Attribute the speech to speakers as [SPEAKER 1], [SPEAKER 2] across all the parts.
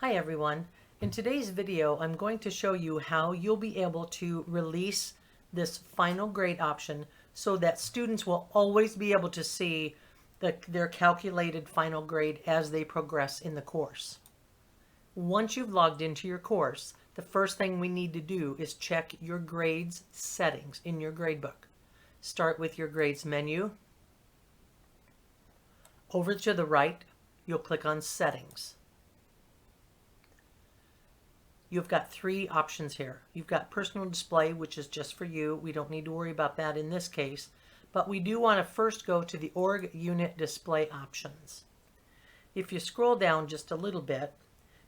[SPEAKER 1] Hi everyone. In today's video, I'm going to show you how you'll be able to release this final grade option so that students will always be able to see their calculated final grade as they progress in the course. Once you've logged into your course, the first thing we need to do is check your grades settings in your gradebook. Start with your grades menu. Over to the right, you'll click on settings. You've got three options here. You've got personal display, which is just for you. We don't need to worry about that in this case, but we do want to first go to the org unit display options. If you scroll down just a little bit,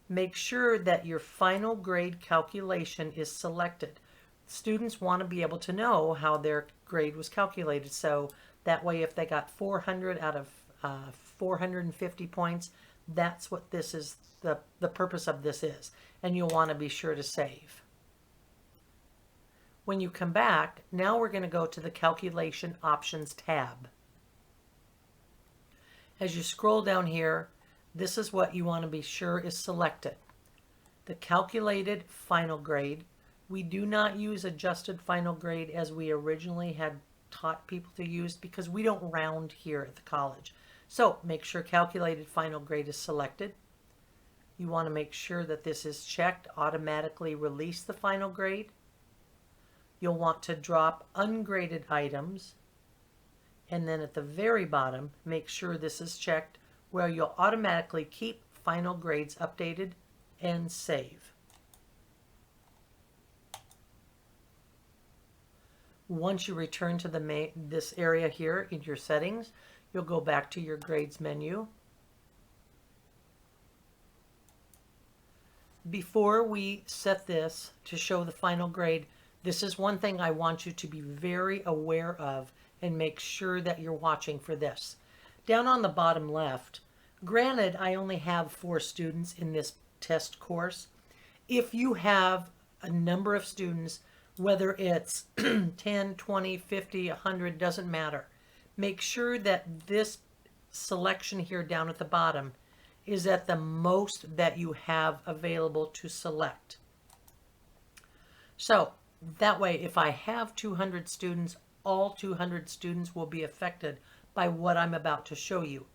[SPEAKER 1] make sure that your final grade calculation is selected. Students want to be able to know how their grade was calculated, so that way if they got 400 out of 450 points, that's what this is, the purpose of this is, and you'll want to be sure to save. When you come back, now we're going to go to the Calculation Options tab. As you scroll down here, this is what you want to be sure is selected. The calculated final grade. We do not use adjusted final grade as we originally had taught people to use because we don't round here at the college. So make sure calculated final grade is selected. You want to make sure that this is checked, automatically release the final grade. You'll want to drop ungraded items. And then at the very bottom, make sure this is checked where you'll automatically keep final grades updated and save. Once you return to this area here in your settings, you'll go back to your grades menu. Before we set this to show the final grade, this is one thing I want you to be very aware of and make sure that you're watching for this. Down on the bottom left, granted I only have 4 students in this test course. If you have a number of students, whether it's 10, 20, 50, 100, doesn't matter. Make sure that this selection here down at the bottom is at the most that you have available to select. So that way, if I have 200 students, all 200 students will be affected by what I'm about to show you.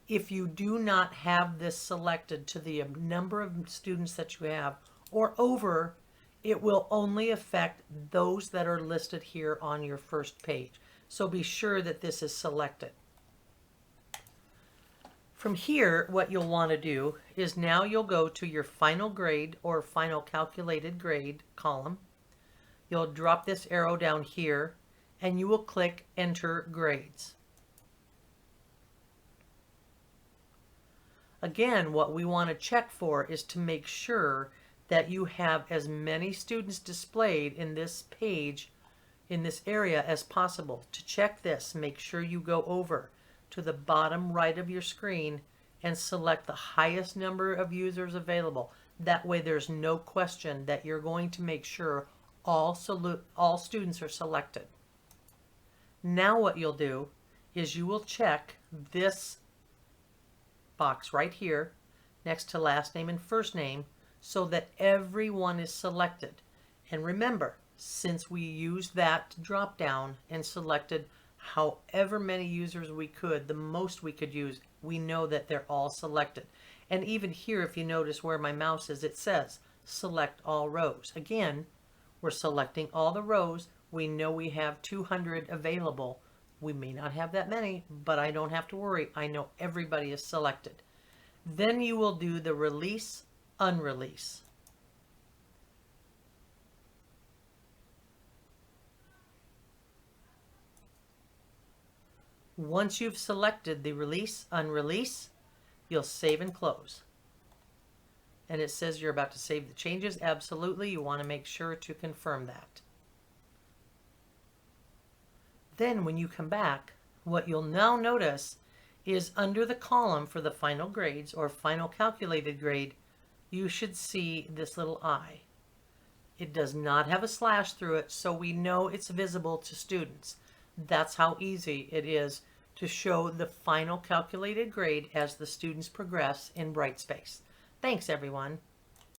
[SPEAKER 1] If you do not have this selected to the number of students that you have or over, it will only affect those that are listed here on your first page. So be sure that this is selected. From here, what you'll want to do is now you'll go to your final grade or final calculated grade column. You'll drop this arrow down here and you will click Enter Grades. Again, what we want to check for is to make sure that you have as many students displayed in this page, in this area as possible. To check this, make sure you go over to the bottom right of your screen and select the highest number of users available. That way there's no question that you're going to make sure all students are selected. Now what you'll do is you will check this box right here next to last name and first name so that everyone is selected. And remember, since we used that drop down and selected however many users we could, the most we could use, we know that they're all selected. And even here, if you notice where my mouse is, it says select all rows. Again, we're selecting all the rows. We know we have 200 available. We may not have that many, but I don't have to worry. I know everybody is selected. Then you will do the release, unrelease. Once you've selected the release, unrelease, you'll save and close. And it says you're about to save the changes. Absolutely, you want to make sure to confirm that. Then when you come back, what you'll now notice is under the column for the final grades or final calculated grade, you should see this little I. It does not have a slash through it, so we know it's visible to students. That's how easy it is to show the final calculated grade as the students progress in Brightspace. Thanks, everyone.